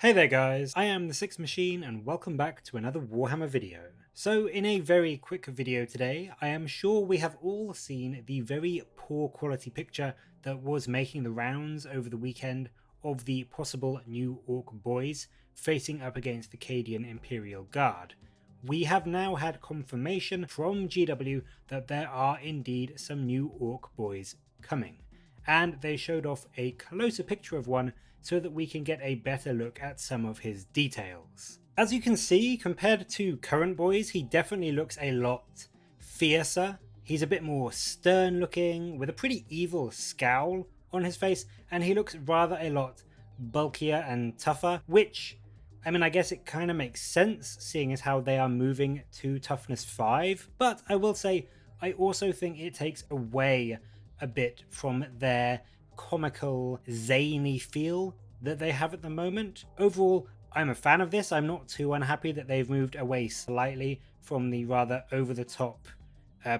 Hey there guys, I am the Six Machine and welcome back to another Warhammer video. So in a very quick video today, I am sure we have all seen the very poor quality picture that was making the rounds over the weekend of the possible new Ork Boyz facing up against the Cadian Imperial Guard. We have now had confirmation from GW that there are indeed some new Ork Boyz coming, and they showed off a closer picture of one so that we can get a better look at some of his details. As you can see, compared to current boys, he definitely looks a lot fiercer. He's a bit more stern looking, with a pretty evil scowl on his face, and he looks rather a lot bulkier and tougher, which, I mean, I guess it kind of makes sense seeing as how they are moving to toughness 5, but I will say I also think it takes away a bit from their comical, zany feel that they have at the moment. Overall, I'm a fan of this. I'm not too unhappy that they've moved away slightly from the rather over-the-top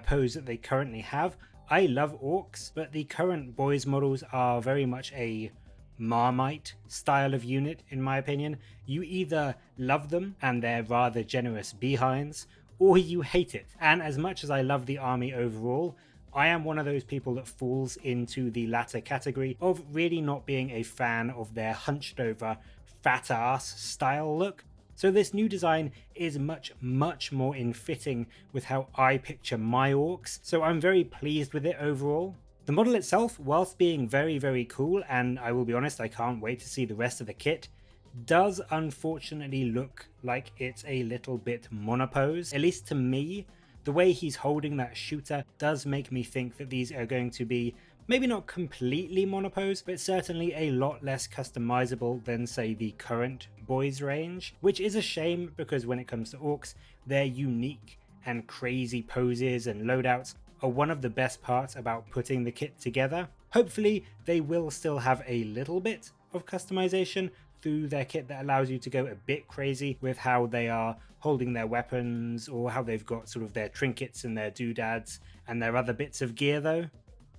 pose that they currently have. I love orcs, but the current boys models are very much a Marmite style of unit, in my opinion. You either love them and they're rather generous behinds, or you hate it. And as much as I love the army overall, I am one of those people that falls into the latter category of really not being a fan of their hunched over fat ass style look. So this new design is much more in fitting with how I picture my orcs, so I'm very pleased with it overall. The model itself, whilst being very cool, and I will be honest, I can't wait to see the rest of the kit, does unfortunately look like it's a little bit monopose, at least to me. The way he's holding that shooter does make me think that these are going to be maybe not completely monopose, but certainly a lot less customizable than, say, the current boys range, which is a shame because when it comes to orcs, their unique and crazy poses and loadouts are one of the best parts about putting the kit together. Hopefully they will still have a little bit of customization through their kit that allows you to go a bit crazy with how they are holding their weapons, or how they've got sort of their trinkets and their doodads and their other bits of gear though.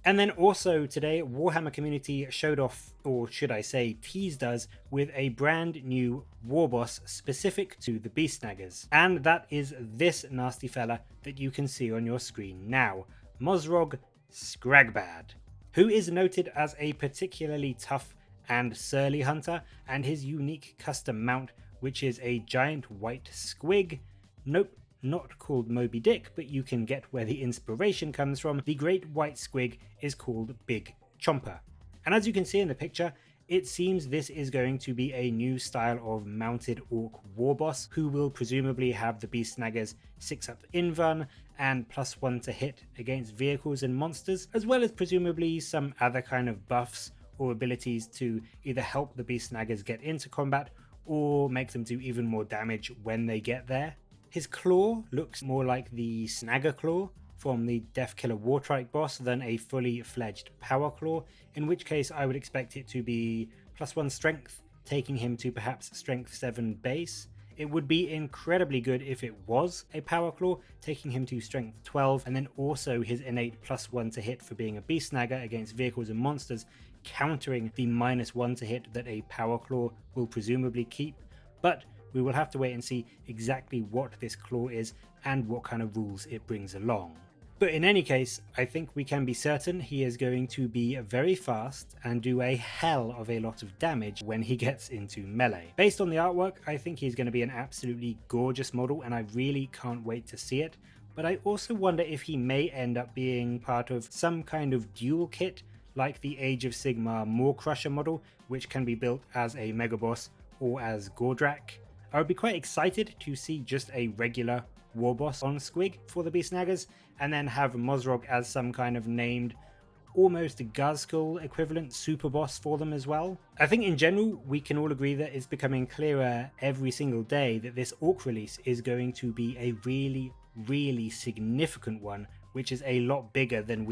And then also today, Warhammer community showed off, or should I say teased us, with a brand new Warboss specific to the Beast Snaggas. And that is this nasty fella that you can see on your screen now, Mozrog Scragbad, who is noted as a particularly tough and surly hunter, and his unique custom mount, which is a giant white squig. Nope, not called Moby Dick, but you can get where the inspiration comes from. The great white squig is called Big Chomper. And as you can see in the picture, it seems this is going to be a new style of mounted orc warboss, who will presumably have the Beast Snaggas 6-up invuln and +1 to hit against vehicles and monsters, as well as presumably some other kind of buffs or abilities to either help the Beast Snaggas get into combat or make them do even more damage when they get there. His claw looks more like the Snagga claw from the Deathkiller Wartrike boss than a fully fledged power claw, in which case I would expect it to be +1 strength, taking him to perhaps strength 7 base. It would be incredibly good if it was a power claw, taking him to strength 12, and then also his innate +1 to hit for being a Beast Snagga against vehicles and monsters, countering the -1 to hit that a power claw will presumably keep. But we will have to wait and see exactly what this claw is and what kind of rules it brings along. But in any case, I think we can be certain he is going to be very fast and do a hell of a lot of damage when he gets into melee. Based on the artwork, I think he's going to be an absolutely gorgeous model, and I really can't wait to see it. But I also wonder if he may end up being part of some kind of dual kit, like the Age of Sigmar Maw-Crusher model, which can be built as a Megaboss or as Gordrak. I would be quite excited to see just a regular Warboss on Squig for the Beast Snaggas, and then have Mozrog as some kind of named, almost Gazkul equivalent super boss for them as well. I think in general we can all agree that it's becoming clearer every single day that this Orc release is going to be a really significant one, which is a lot bigger than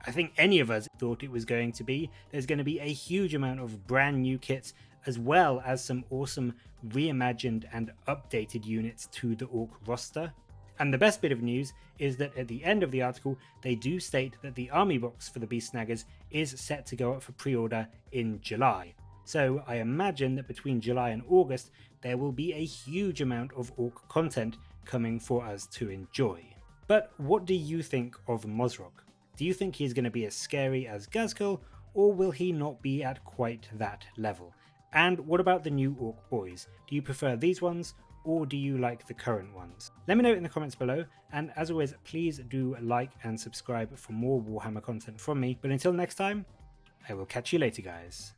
I think any of us thought it was going to be. There's going to be a huge amount of brand new kits, as well as some awesome reimagined and updated units to the Orc roster. And the best bit of news is that at the end of the article, they do state that the army box for the Beast Snaggas is set to go up for pre-order in July. So I imagine that between July and August there will be a huge amount of Ork content coming for us to enjoy. But what do you think of Mozrok? Do you think he's going to be as scary as Ghazghkull, or will he not be at quite that level? And what about the new Ork Boyz? Do you prefer these ones, or do you like the current ones? Let me know in the comments below, and as always, please do like and subscribe for more Warhammer content from me. But until next time, I will catch you later, guys.